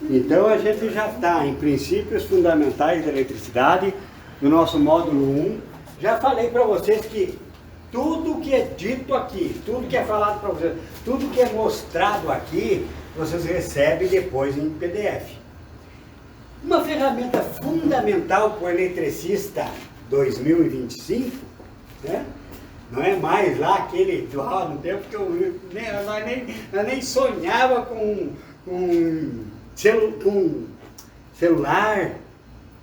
Então a gente já está em princípios fundamentais da eletricidade, no nosso módulo 1. Já falei para vocês que tudo que é dito aqui, tudo que é falado para vocês, tudo que é mostrado aqui, vocês recebem depois em PDF. Uma ferramenta fundamental para o eletricista 2025, né? Não é mais lá aquele no tempo que nós nem sonhava com celular,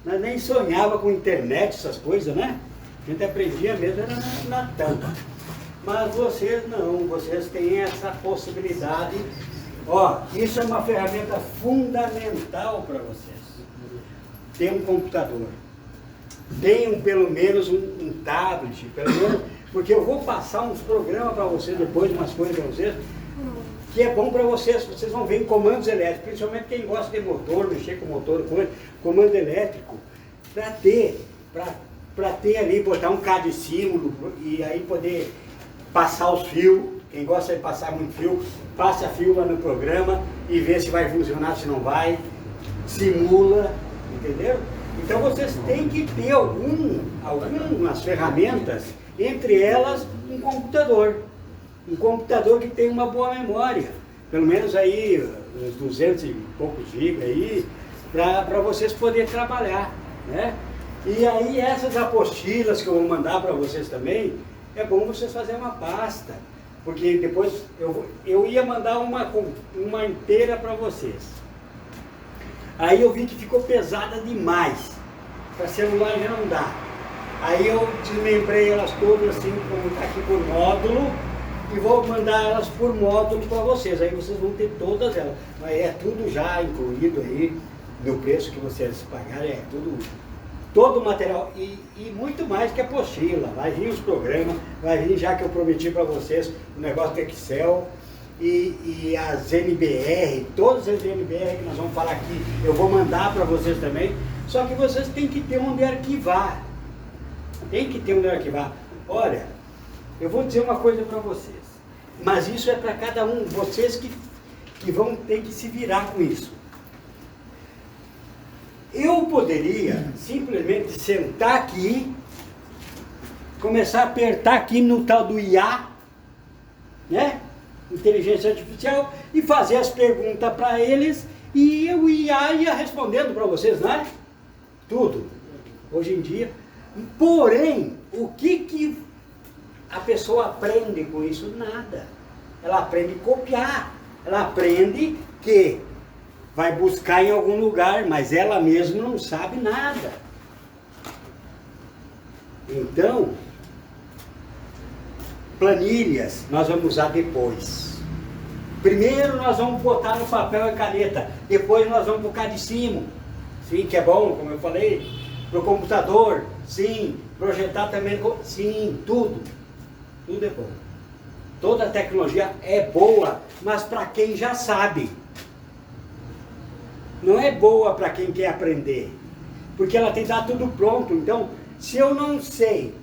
nós nem sonhava com internet, essas coisas, né? A gente aprendia mesmo era na tampa. Mas vocês não, vocês têm essa possibilidade. Ó, isso é uma ferramenta fundamental para vocês. Tem um computador, tenham pelo menos um tablet, pelo menos, porque eu vou passar uns programas para vocês depois, umas coisas para vocês, que é bom para vocês. Vocês vão ver em comandos elétricos, principalmente quem gosta de motor, mexer com motor, comando elétrico, para ter ali, botar um cadicímulo e aí poder passar os fios. Quem gosta de passar muito fio, passa fio lá no programa e vê se vai funcionar, se não vai, simula, entendeu? Então vocês têm que ter algumas ferramentas, entre elas um computador. Um computador que tem uma boa memória, pelo menos aí uns 200 e poucos gigas aí, para vocês poderem trabalhar, né? E aí essas apostilas que eu vou mandar para vocês também, é bom vocês fazerem uma pasta, porque depois eu ia mandar uma inteira para vocês. Aí eu vi que ficou pesada demais, para celular já não dá. Aí eu desmembrei elas todas assim, como está aqui por módulo, e vou mandar elas por módulo para vocês. Aí vocês vão ter todas elas, mas é tudo já incluído aí no preço que vocês pagarem, é tudo, todo o material e muito mais que apostila. Vai vir os programas, vai vir, já que eu prometi para vocês, o negócio do Excel e as NBR, todas as NBR que nós vamos falar aqui, eu vou mandar para vocês também. Só que vocês têm que ter onde arquivar. Tem que ter onde arquivar. Olha, eu vou dizer uma coisa para vocês, mas isso é para cada um, vocês que vão ter que se virar com isso. Eu poderia simplesmente sentar aqui, começar a apertar aqui no tal do IA, né? Inteligência Artificial, e fazer as perguntas para eles, e o IA ia respondendo para vocês, né? Tudo, hoje em dia. Porém, o que a pessoa aprende com isso? Nada. Ela aprende a copiar, ela aprende que vai buscar em algum lugar, mas ela mesma não sabe nada. Então, planilhas nós vamos usar depois. Primeiro nós vamos botar no papel e caneta, depois nós vamos colocar de cima. Sim, que é bom, como eu falei, para o computador, sim, projetar também, sim, tudo é bom. Toda a tecnologia é boa, mas para quem já sabe. Não é boa para quem quer aprender, porque ela tem que dar tudo pronto. Então, se eu não sei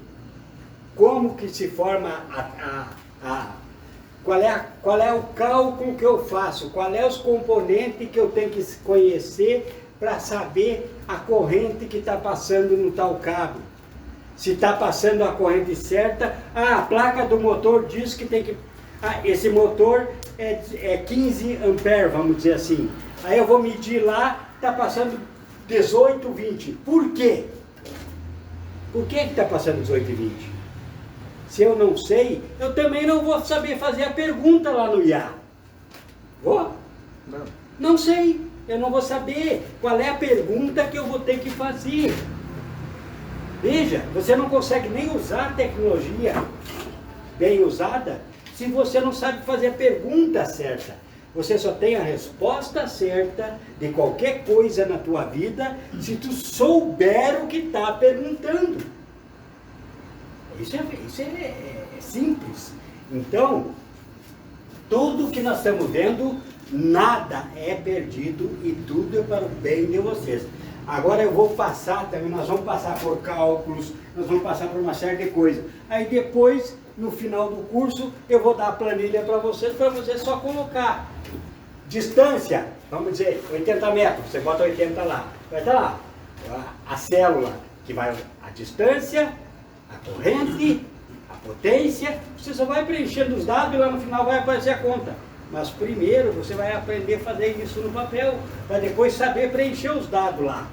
como que se forma qual é o cálculo que eu faço, qual é os componentes que eu tenho que conhecer para saber a corrente que está passando no tal cabo. Se está passando a corrente certa, a placa do motor diz que tem que... esse motor é 15 amperes, vamos dizer assim. Aí eu vou medir lá, está passando 18, 20. Por quê? Por que está passando 18 e 20? Se eu não sei, eu também não vou saber fazer a pergunta lá no IA. Vou? Não. Não sei. Eu não vou saber qual é a pergunta que eu vou ter que fazer. Veja, você não consegue nem usar a tecnologia bem usada se você não sabe fazer a pergunta certa. Você só tem a resposta certa de qualquer coisa na tua vida se tu souber o que está perguntando. Isso é simples. Então, tudo que nós estamos vendo, nada é perdido e tudo é para o bem de vocês. Agora eu vou passar também, nós vamos passar por cálculos, nós vamos passar por uma série de coisas. Aí depois, no final do curso, eu vou dar a planilha para vocês só colocar. Distância, vamos dizer, 80 metros, você bota 80 lá. Vai estar lá a célula, que vai a distância, a corrente, a potência. Você só vai preenchendo os dados e lá no final vai aparecer a conta. Mas primeiro você vai aprender a fazer isso no papel, para depois saber preencher os dados lá.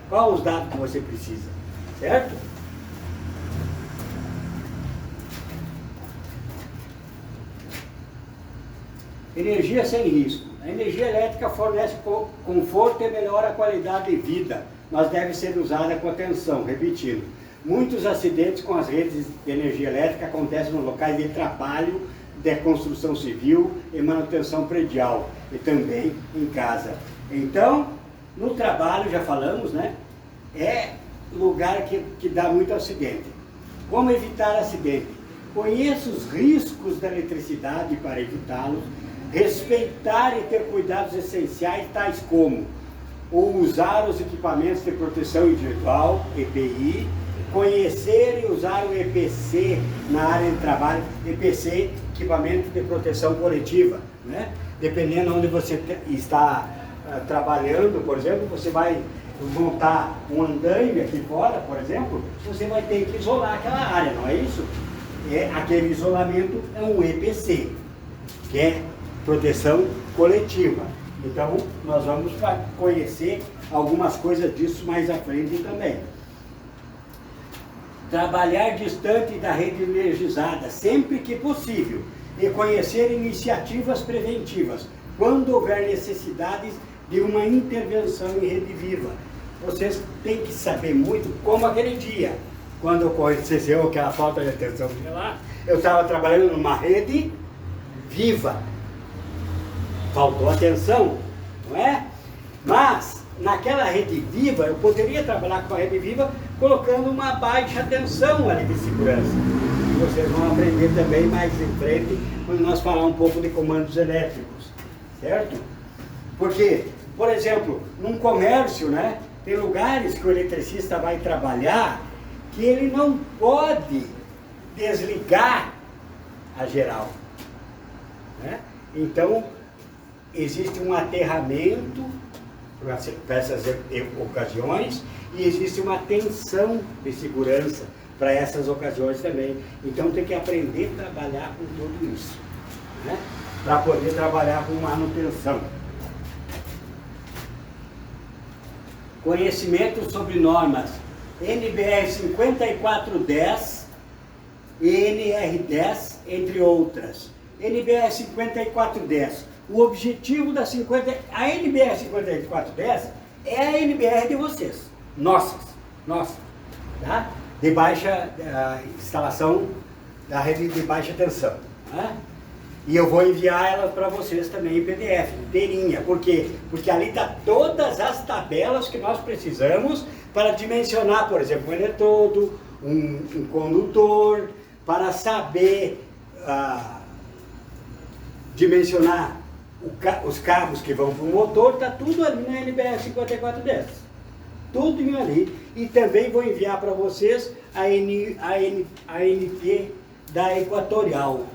Qual os dados que você precisa, certo? Energia sem risco. A energia elétrica fornece conforto e melhora a qualidade de vida, mas deve ser usada com atenção. Repetindo, muitos acidentes com as redes de energia elétrica acontecem nos locais de trabalho, de construção civil e manutenção predial, e também em casa. Então, no trabalho, já falamos, né? É lugar que dá muito acidente. Como evitar acidente? Conheça os riscos da eletricidade para evitá-los, respeitar e ter cuidados essenciais, tais como usar os equipamentos de proteção individual, EPI, conhecer e usar o EPC na área de trabalho, EPC, equipamento de proteção coletiva, né? Dependendo onde você está trabalhando, por exemplo, você vai montar um andaime aqui fora, por exemplo, você vai ter que isolar aquela área, não é isso? Aquele isolamento é um EPC, que é proteção coletiva. Então, nós vamos conhecer algumas coisas disso mais à frente também. Trabalhar distante da rede energizada, sempre que possível, e conhecer iniciativas preventivas, quando houver necessidades de uma intervenção em rede viva. Vocês têm que saber muito, como aquele dia, quando aconteceu aquela falta de atenção lá, eu estava trabalhando numa rede viva. Faltou atenção, não é? Mas, naquela rede viva, eu poderia trabalhar com a rede viva colocando uma baixa tensão ali de segurança. Vocês vão aprender também mais em frente, quando nós falar um pouco de comandos elétricos, certo? Porque, por exemplo, num comércio, né, tem lugares que o eletricista vai trabalhar que ele não pode desligar a geral, né? Então, existe um aterramento para essas ocasiões e existe uma tensão de segurança para essas ocasiões também. Então tem que aprender a trabalhar com tudo isso, né? Para poder trabalhar com manutenção. Conhecimento sobre normas NBR 5410 e NR10, entre outras. NBR 5410. O objetivo da a NBR 5410 é a NBR de vocês, nossa, tá? De baixa instalação da rede de baixa tensão, né? E eu vou enviar ela para vocês também em PDF, inteirinha. Por quê? Porque ali está todas as tabelas que nós precisamos para dimensionar, por exemplo, um eletrodo, um condutor, para saber dimensionar os cabos que vão para o motor. Está tudo ali na NBR 5410. Tudo ali. E também vou enviar para vocês a ANP da Equatorial,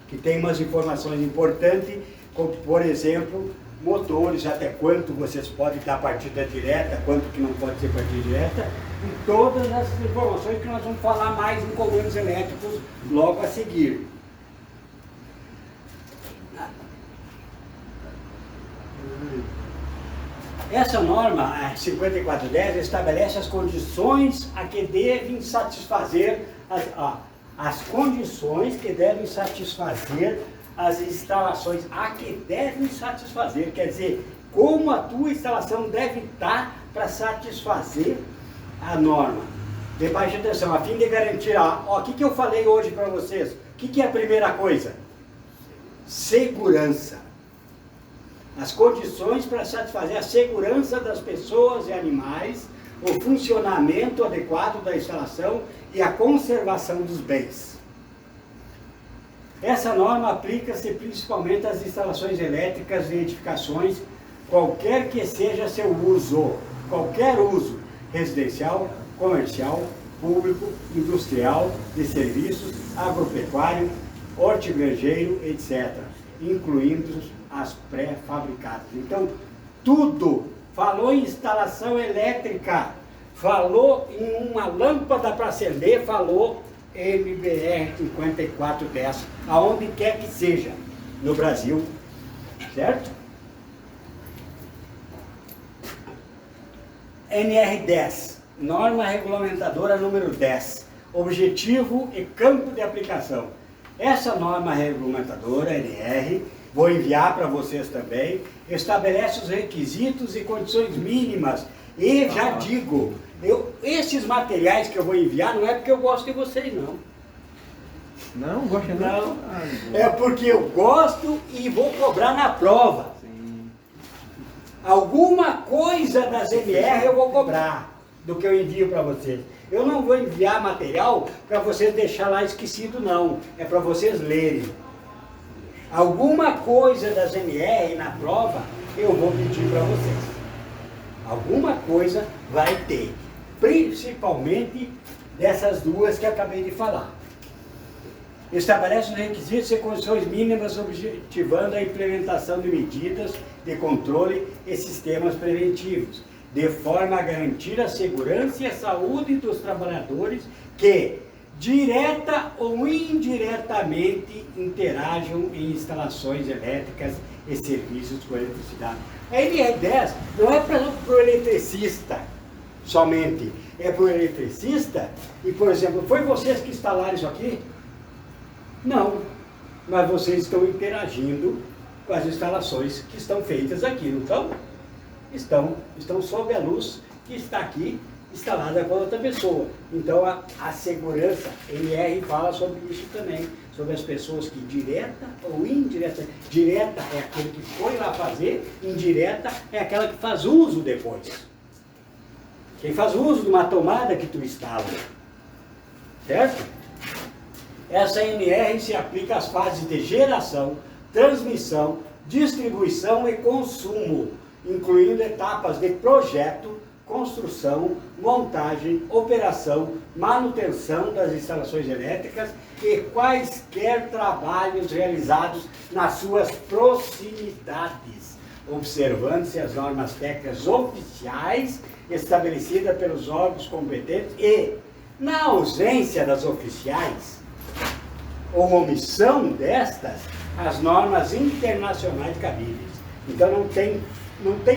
que tem umas informações importantes, como, por exemplo, motores, até quanto vocês podem dar partida direta, quanto que não pode ser partida direta, e todas essas informações que nós vamos falar mais em comandos elétricos logo a seguir. Essa norma, a 5410, estabelece as condições a que devem satisfazer as condições que devem satisfazer as instalações, a que devem satisfazer, quer dizer, como a tua instalação deve estar para satisfazer a norma de baixa tensão, a fim de garantir, o que eu falei hoje para vocês, o que é a primeira coisa? Segurança. As condições para satisfazer a segurança das pessoas e animais, o funcionamento adequado da instalação e a conservação dos bens. Essa norma aplica-se principalmente às instalações elétricas e edificações, qualquer que seja seu uso, qualquer uso, residencial, comercial, público, industrial, de serviços, agropecuário, hortigranjeiro, etc., incluindo as pré-fabricadas. Então, tudo, falou em instalação elétrica, falou em uma lâmpada para acender, falou NBR 5410, aonde quer que seja, no Brasil, certo? NR10, norma regulamentadora número 10, objetivo e campo de aplicação. Essa norma regulamentadora, NR, vou enviar para vocês também, estabelece os requisitos e condições mínimas. E já digo, esses materiais que eu vou enviar não é porque eu gosto de vocês, não. Não, gosta não. É porque eu gosto e vou cobrar na prova. Sim. Alguma coisa das NR eu vou cobrar do que eu envio para vocês. Eu não vou enviar material para vocês deixar lá esquecido, não. É para vocês lerem. Alguma coisa das NR na prova eu vou pedir para vocês. Alguma coisa vai ter. Principalmente dessas duas que acabei de falar. Estabelece os requisitos e condições mínimas objetivando a implementação de medidas de controle e sistemas preventivos, de forma a garantir a segurança e a saúde dos trabalhadores que, direta ou indiretamente, interajam em instalações elétricas e serviços com eletricidade. A NR10 não é para o eletricista somente, é para o eletricista e, por exemplo, foi vocês que instalaram isso aqui? Não, mas vocês estão interagindo com as instalações que estão feitas aqui, não estão? Estão sob a luz que está aqui instalada com outra pessoa. Então a segurança, NR fala sobre isso também, sobre as pessoas que direta ou indireta, direta é aquele que foi lá fazer, indireta é aquela que faz uso depois. Quem faz uso de uma tomada que tu instala, certo? Essa NR se aplica às fases de geração, transmissão, distribuição e consumo, incluindo etapas de projeto, construção, montagem, operação, manutenção das instalações elétricas e quaisquer trabalhos realizados nas suas proximidades, observando-se as normas técnicas oficiais estabelecidas pelos órgãos competentes e, na ausência das oficiais, ou omissão destas, as normas internacionais cabíveis. Então não tem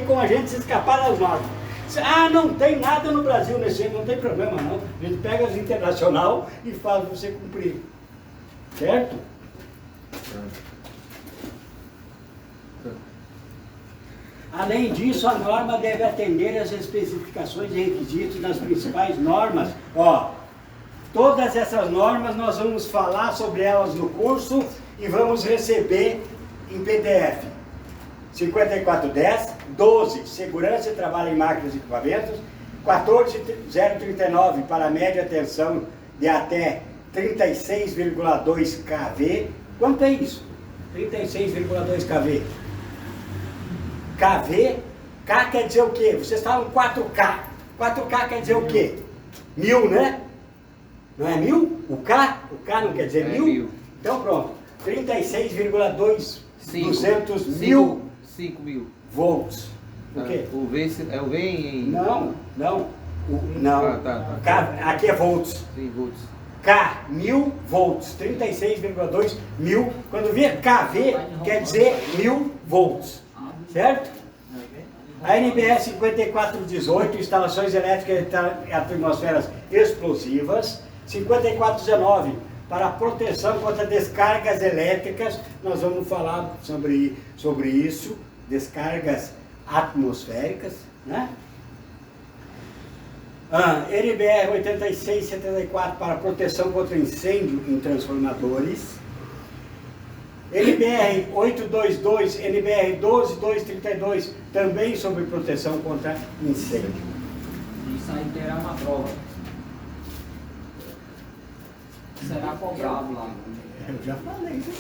como a gente se escapar das normas. Ah, não tem nada no Brasil nesse jeito, não tem problema não. A gente pega as internacional e faz você cumprir. Certo? Além disso, a norma deve atender às especificações e requisitos das principais normas. Ó, todas essas normas nós vamos falar sobre elas no curso e vamos receber em PDF. 5410, 12, segurança e trabalho em máquinas e equipamentos, 14039 para média tensão de até 36,2 kV. Quanto é isso? 36,2 kV. KV, K quer dizer o quê? Vocês falam 4K. 4K quer dizer o quê? 1000, né? Não é 1000? O K não quer dizer 1000? Então pronto. 36,2 200 mil 5 mil volts. O quê? O V é o V em... Não. Não. Tá. K, aqui é volts. Sim, volts. K, 1000 volts. 36,2 mil. Quando vier KV, quer dizer 1000 volts. Certo? A NBR 5418, instalações elétricas e atmosferas explosivas. 5419, para proteção contra descargas elétricas. Nós vamos falar sobre isso, descargas atmosféricas, né? NBR 8674, para proteção contra incêndio em transformadores. NBR 822, NBR 12232, também sobre proteção contra incêndio. Isso aí terá uma prova. Será cobrado lá. Eu já falei isso.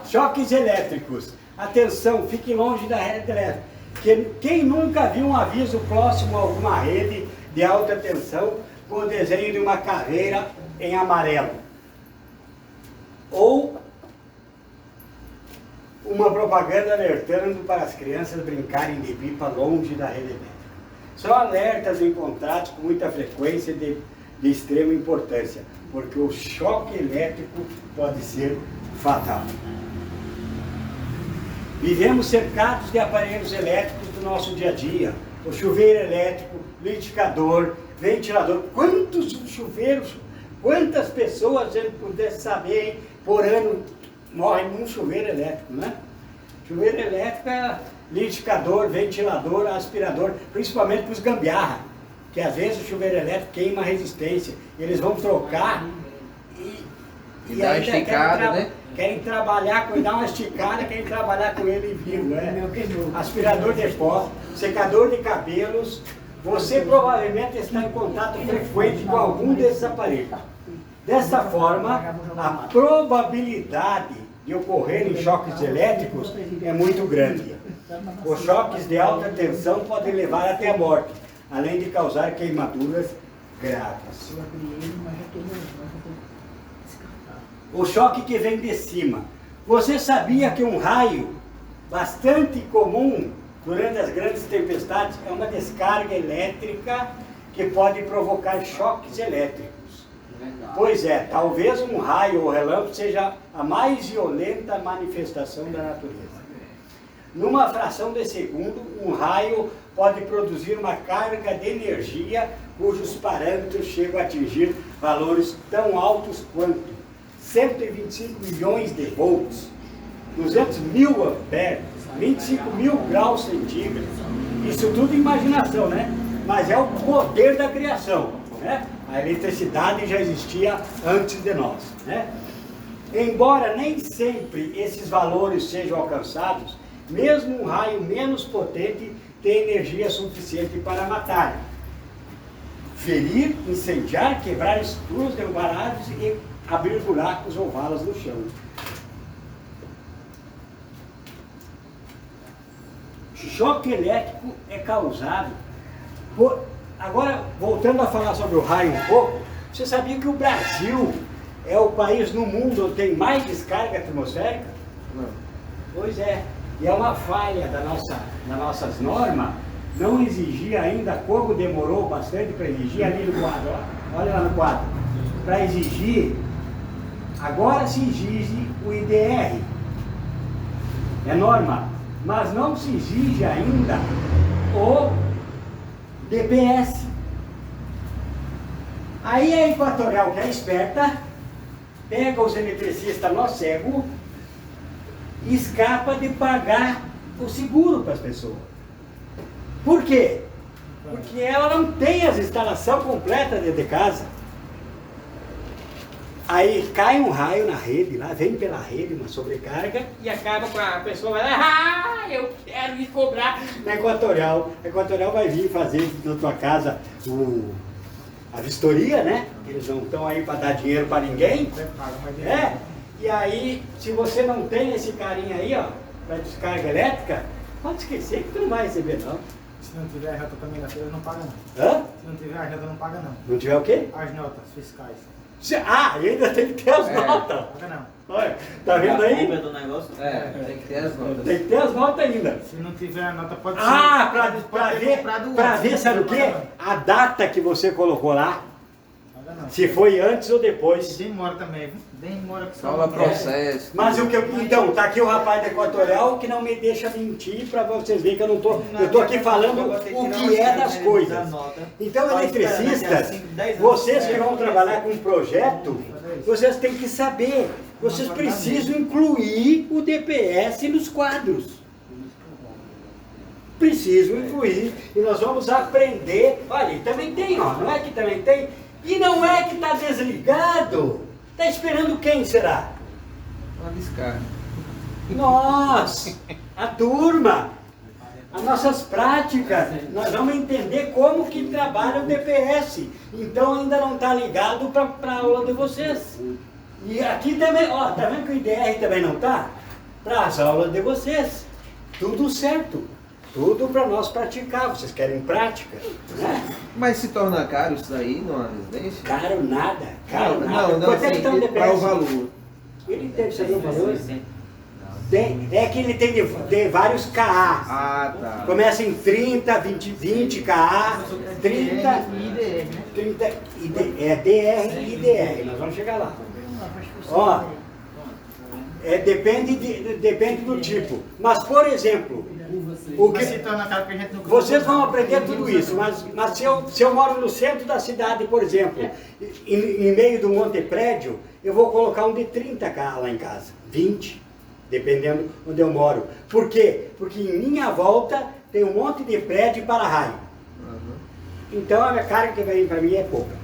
Choques elétricos. Atenção, fique longe da rede elétrica. Quem nunca viu um aviso próximo a alguma rede de alta tensão com o desenho de uma caveira em amarelo? Ou uma propaganda alertando para as crianças brincarem de pipa longe da rede elétrica. São alertas encontrados com muita frequência de extrema importância, porque o choque elétrico pode ser fatal. Vivemos cercados de aparelhos elétricos do nosso dia a dia. O chuveiro elétrico, liquidificador, ventilador. Quantos chuveiros, quantas pessoas a gente pudesse saber, hein, por ano morrem num chuveiro elétrico, né? Chuveiro elétrico é liquidificador, ventilador, aspirador, principalmente para os gambiarra, que às vezes o chuveiro elétrico queima a resistência. Eles vão trocar e dá uma esticada, né? Querem trabalhar com ele, dar uma esticada, querem trabalhar com ele vivo, né? Aspirador de pó, secador de cabelos. Você provavelmente está em contato frequente com algum desses aparelhos. Dessa forma, a probabilidade de ocorrerem choques elétricos é muito grande. Os choques de alta tensão podem levar até a morte, além de causar queimaduras graves. O choque que vem de cima. Você sabia que um raio bastante comum durante as grandes tempestades é uma descarga elétrica que pode provocar choques elétricos? Pois é, talvez um raio ou relâmpago seja a mais violenta manifestação da natureza. Numa fração de segundo, um raio pode produzir uma carga de energia cujos parâmetros chegam a atingir valores tão altos quanto 125 milhões de volts, 200 mil amperes, 25 mil graus centígrados. Isso tudo imaginação, né? Mas é o poder da criação, né? A eletricidade já existia antes de nós, né? Embora nem sempre esses valores sejam alcançados, mesmo um raio menos potente tem energia suficiente para matar, ferir, incendiar, quebrar estruturas, derrubar árvores e abrir buracos ou valas no chão. Choque elétrico é causado por... Agora, voltando a falar sobre o raio um pouco, você sabia que o Brasil é o país no mundo onde tem mais descarga atmosférica? Não. Pois é, e é uma falha das nossas normas, não exigia ainda, como demorou bastante para exigir ali no quadro, ó, olha lá no quadro, para exigir, agora se exige o IDR, é norma, mas não se exige ainda o DPS. Aí a Equatorial, que é esperta, pega os eletricistas nó cego e escapa de pagar o seguro para as pessoas. Por quê? Porque ela não tem as instalações completas dentro de casa. Aí cai um raio na rede, lá vem pela rede uma sobrecarga e acaba com a pessoa, eu quero me cobrar na Equatorial. A Equatorial vai vir fazer na tua casa a vistoria, né? Eles não estão aí para dar dinheiro para ninguém. É. E aí, se você não tem esse carinha aí, ó, para descarga elétrica, pode esquecer que tu não vai receber, não. Se não tiver a nota também na feira, não paga não. Hã? Se não tiver a nota, não paga não. Não tiver o quê? As notas fiscais. Ah, e ainda tem que ter as notas. Paga não. Olha, tá vendo aí? do negócio? Tem que ter as notas. Tem que ter as notas ainda. Se não tiver a nota, pode ser. Ah, pode pra ver, sabe o quê? A data que você colocou lá, Paga não. se foi antes ou depois. Demora também, viu? Demora que Salva processo. Mas o que eu... Então, tá aqui o rapaz da Equatorial que não me deixa mentir para vocês verem que eu não tô... Eu tô aqui falando o que é das coisas. Então, eletricistas, vocês que vão trabalhar com um projeto, vocês têm que saber. Vocês precisam incluir o DPS nos quadros. Precisam incluir. E nós vamos aprender. Olha, também tem, ó. Não é que também tem? E não é que está desligado. Está esperando quem será? Uma descarga. Nós, a turma, as nossas práticas, nós vamos entender como que trabalha o DPS. Então ainda não está ligado para a aula de vocês. E aqui também, ó, tá vendo que o IDR também não está? Para as aulas de vocês. Tudo certo. Tudo para nós praticar. Vocês querem prática? Né? Mas se torna caro isso daí numa residência? Caro nada. Caro nada. Não, Quanto é que tá o para o DPS? valor. Ele deve saber o valor. É que ele tem de vários KA. Ah, tá. Começa em 30, 20 KA, 30, E IDR, né? 30 é DR e IDR. Nós vamos chegar lá. Ó, depende do tipo. Mas, por exemplo, o Mas que, se torna caro porque a gente não vocês vão aprender tudo isso, mas se eu moro no centro da cidade, por exemplo, em meio de um monte de prédio, eu vou colocar um de 30K lá em casa, 20, dependendo onde eu moro. Por quê? Porque em minha volta tem um monte de prédio e para-raio. Então a minha carga que vem para mim é pouca.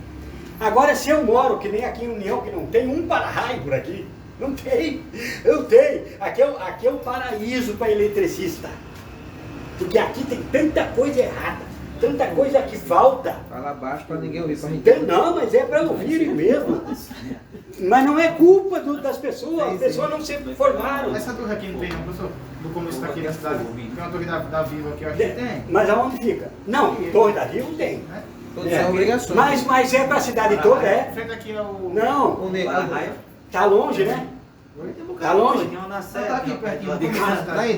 Agora, se eu moro, que nem aqui em União, que não tem um para-raio por aqui, não tem, eu tenho. Aqui é um paraíso para eletricista. Porque aqui tem tanta coisa errada, tanta coisa que falta. Fala baixo pra ninguém ouvir, pra gente. Não, mas é para ouvirem mesmo. Mas não é culpa das pessoas, as pessoas não se formaram. Essa torre aqui não tem, não, professor? Do começo daqui da cidade. Tem uma torre da Vivo aqui, eu acho que tem. Mas aonde fica? Não, Torre da Vivo tem. Todas são obrigações. Mas é para a cidade toda, é? Frente aqui é o... Não, O nego. tá longe, né? Tá longe? Tá aqui pertinho.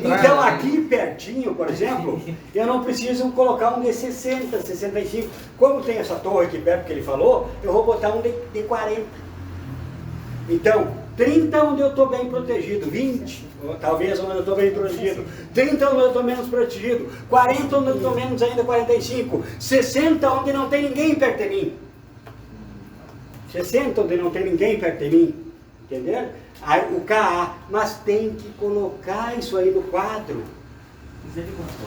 Então aqui pertinho, por exemplo, eu não preciso colocar um de 60, 65. Como tem essa torre aqui perto que ele falou, eu vou botar um de 40. Então, 30 onde eu estou bem protegido, 20, talvez onde eu estou bem protegido, 30 onde eu estou menos protegido, 40 onde eu estou menos ainda, 45, 60 onde não tem ninguém perto de mim. 60 onde não tem ninguém perto de mim. Entenderam? Aí, o KA, mas tem que colocar isso aí no quadro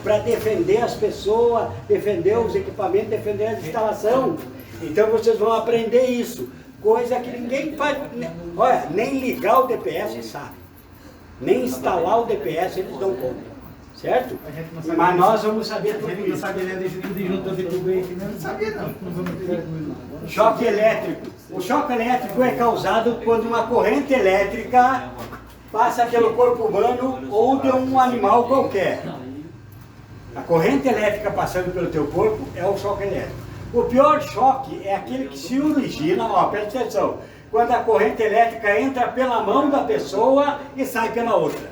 para defender as pessoas, defender os equipamentos, defender a instalação. Então vocês vão aprender isso, coisa que ninguém faz. Olha, nem ligar o DPS sabe, nem instalar o DPS eles dão conta, certo? Mas nós vamos saber tudo Não isso. sabia ler de junto de tubo aí, não sabia não. Choque elétrico. O choque elétrico é causado quando uma corrente elétrica passa pelo corpo humano ou de um animal qualquer. A corrente elétrica passando pelo teu corpo é o choque elétrico. O pior choque é aquele que se origina, ó, presta atenção, quando a corrente elétrica entra pela mão da pessoa e sai pela outra.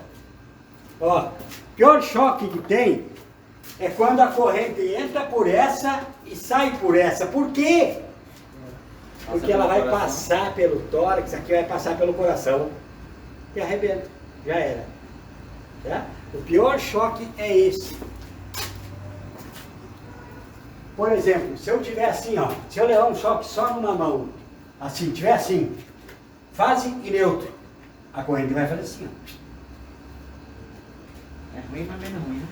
Ó, pior choque que tem é quando a corrente entra por essa e sai por essa. Por quê? Porque ela vai passar pelo tórax, aqui vai passar pelo coração e arrebenta, já era. Tá? O pior choque é esse. Por exemplo, se eu tiver assim, ó, se eu levar um choque só numa mão, assim, tiver assim, fase e neutro, a corrente vai fazer assim, ó. É ruim, mas menos ruim.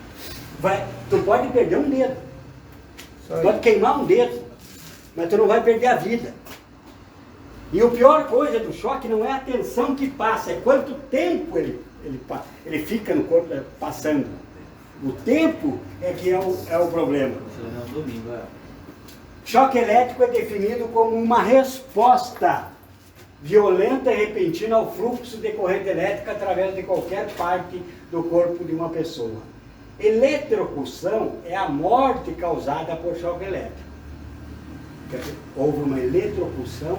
Tu pode perder um dedo, pode queimar um dedo, mas tu não vai perder a vida. E a pior coisa do choque não é a tensão que passa, é quanto tempo ele fica no corpo passando. O tempo é que é o problema. Choque elétrico é definido como uma resposta violenta e repentina ao fluxo de corrente elétrica através de qualquer parte do corpo de uma pessoa. Eletrocução é a morte causada por choque elétrico. Houve uma eletrocução,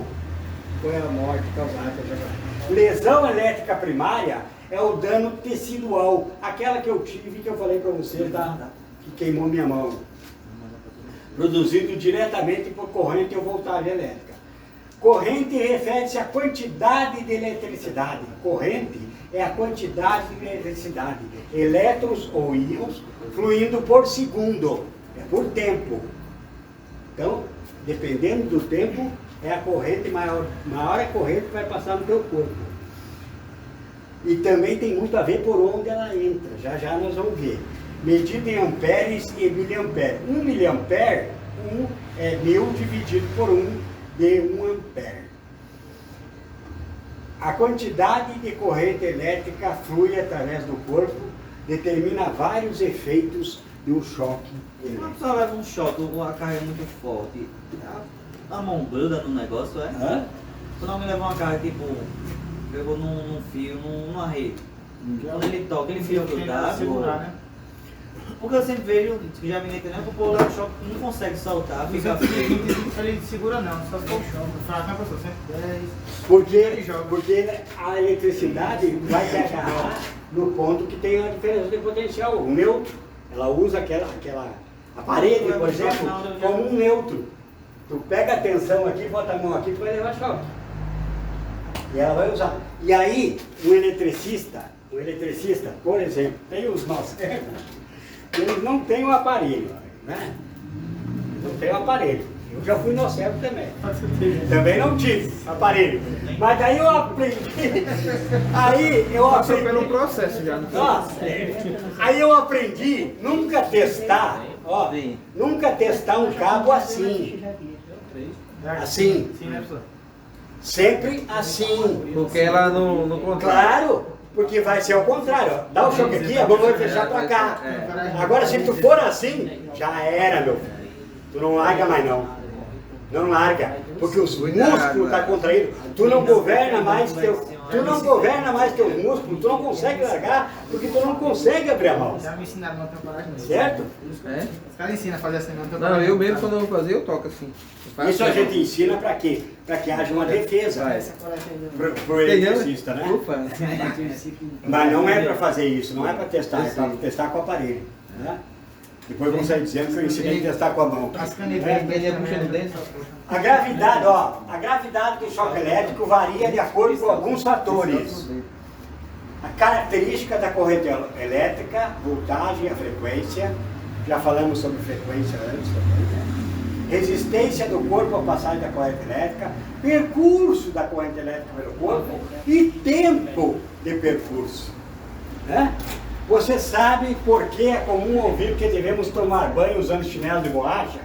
foi a morte causada por choque elétrico. Lesão elétrica primária é o dano tecidual, aquela que eu tive, que eu falei para você, que queimou minha mão. Produzido diretamente por corrente ou voltagem elétrica. Corrente refere-se à quantidade de eletricidade. Corrente é a quantidade de eletricidade. Elétrons ou íons fluindo por segundo. É por tempo. Então, dependendo do tempo, é a corrente maior. Maior é a corrente que vai passar no teu corpo. E também tem muito a ver por onde ela entra. Já já nós vamos ver. Medida em amperes e miliampere. 1 miliampere, é 1000 dividido por 1 de 1 ampere. A quantidade de corrente elétrica flui através do corpo, determina vários efeitos de um choque Quando elétrico. você leva um choque ou a carga é muito forte, a mão gruda no negócio, é? Hã? Quando alguém leva uma carga, tipo, pegou num fio, numa rede. Quando ele toca, ele fica grudado. Segurar, né? Porque eu sempre vejo, que já me entendeu, que o povo lá no shopping não consegue saltar, fica Ele segura não, só se for o chão. Fraco, né, professor? 110. Porque a eletricidade vai te agarrar no ponto que tem a diferença de potencial, o neutro. Ela usa a parede, por exemplo, como um neutro. Tu pega a tensão aqui, bota a mão aqui, tu vai levar choque. E ela vai usar. E aí, o eletricista, por exemplo, tem os nossos, eles não têm o aparelho, né? Não tem o aparelho. Eu já fui no céu também. Também não tive aparelho. Mas daí eu aprendi. Passou pelo processo já, não foi? Aí eu aprendi nunca testar, nunca testar um cabo assim. Assim. Sim, né, professor? Sempre assim. Porque ela não controla. Claro, porque vai ser ao contrário. Ó. Dá o choque aqui, a mão vai fechar pra cá. Agora, se tu for assim, já era, meu filho. Tu não larga mais não. Não larga, porque os músculos estão contraídos. Tu não governa mais teus músculos, tu não consegue largar, porque tu não consegue abrir a mão. Já me ensinaram não ter coragem. Certo? É? Os caras ensinam a fazer assim, não ter Não, coragem. eu mesmo quando eu vou fazer, eu toco assim. Eu faço Isso a assim. gente ensina para quê? Para que haja uma defesa Vai. pro eletricista, né? Ufa. Mas não é para fazer isso, não é para testar, é para testar com o aparelho. Né? Depois vão sair dizendo que eu ensinei a testar com a mão. As canetinhas. Ele ia puxando dentro. A gravidade do choque elétrico varia de acordo com alguns fatores. A característica da corrente elétrica, voltagem, a frequência, já falamos sobre frequência antes também, né? Resistência do corpo à passagem da corrente elétrica, percurso da corrente elétrica pelo corpo e tempo de percurso. Né? Você sabe por que é comum ouvir que devemos tomar banho usando chinelo de borracha?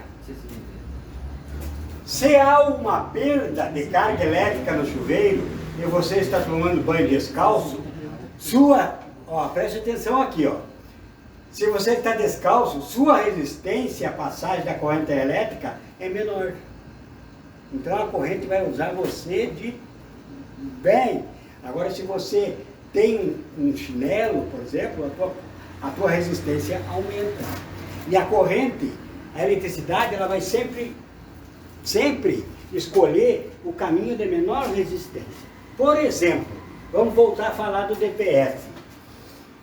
Se há uma perda de carga elétrica no chuveiro e você está tomando banho descalço, preste atenção aqui, se você está descalço, sua resistência à passagem da corrente elétrica é menor. Então a corrente vai usar você de bem. Agora, se você tem um chinelo, por exemplo, a tua resistência aumenta. E a corrente, a eletricidade, ela vai sempre escolher o caminho de menor resistência. Por exemplo, vamos voltar a falar do DPF.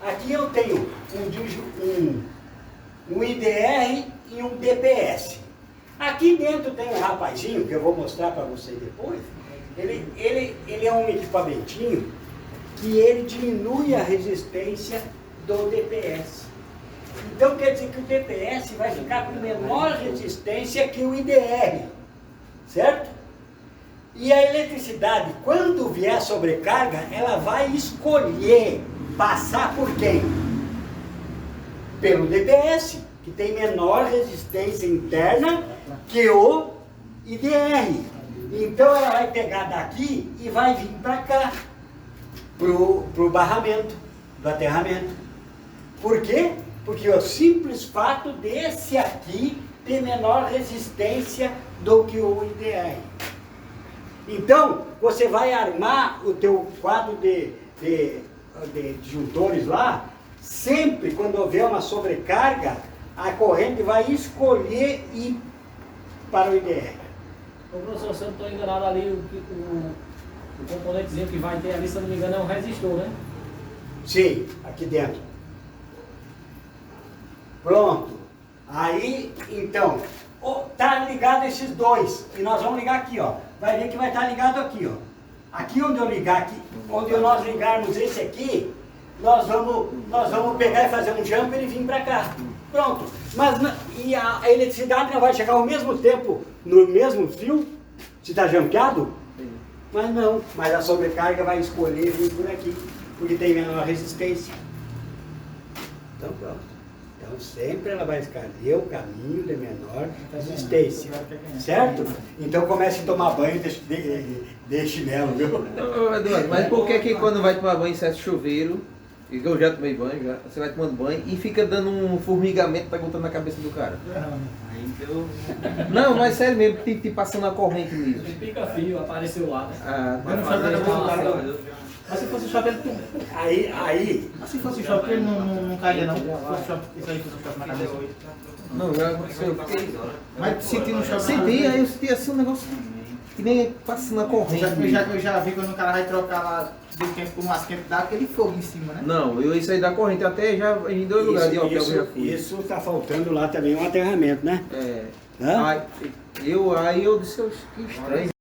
Aqui eu tenho um IDR e um DPS. Aqui dentro tem um rapazinho, que eu vou mostrar para vocês depois. Ele é um equipamentinho que ele diminui a resistência do DPS. Então quer dizer que o DPS vai ficar com menor resistência que o IDR. Certo? E a eletricidade, quando vier sobrecarga, ela vai escolher passar por quem? Pelo DPS, que tem menor resistência interna que o IDR. Então ela vai pegar daqui e vai vir para cá, pro barramento, do aterramento. Por quê? Porque o simples fato desse aqui ter menor resistência do que o IDR. Então, você vai armar o teu quadro de disjuntores lá, sempre quando houver uma sobrecarga, a corrente vai escolher ir para o IDR. Ô professor, se eu não estou enganado ali, o componentezinho que vai ter ali, se eu não me engano, é um resistor, né? Sim, aqui dentro. Pronto. Aí, então, tá ligado esses dois. E nós vamos ligar aqui, ó. Vai ver que vai estar ligado aqui, ó. Aqui onde eu ligar aqui, onde nós ligarmos esse aqui, nós vamos pegar e fazer um jumper e vir para cá. Pronto. Mas e a eletricidade não vai chegar ao mesmo tempo no mesmo fio, se está jampeado? Mas não. Mas a sobrecarga vai escolher vir por aqui, porque tem menor resistência. Então pronto. Então sempre ela vai escolher o caminho de menor resistência. Certo? Então comece a tomar banho de chinelo, viu? Ô, Eduardo, mas por que quando vai tomar banho em certo chuveiro, e eu já tomei banho, você vai tomando banho e fica dando um formigamento, tá botando na cabeça do cara? Não, mas sério mesmo, te passando a corrente nisso. Pica fio, apareceu lá. Ah, Eu não sabia da vontade. Mas se fosse o choque, ele... Aí, Mas se fosse o choque, ele não caía não. Se fosse o choque, isso aí fosse o choque na cabeça. Não, já aconteceu. Mas sentindo o choque na Senti, aí eu senti assim um negócio que nem passando na corrente. Eu já vi quando o cara vai trocar lá do quente por mais quente, dá aquele fogo em cima, né? Não, eu isso aí da corrente até já em dois lugares de hotel eu já fui. isso tá faltando lá também um aterramento, né? É. Hã? Aí eu disse que estranho.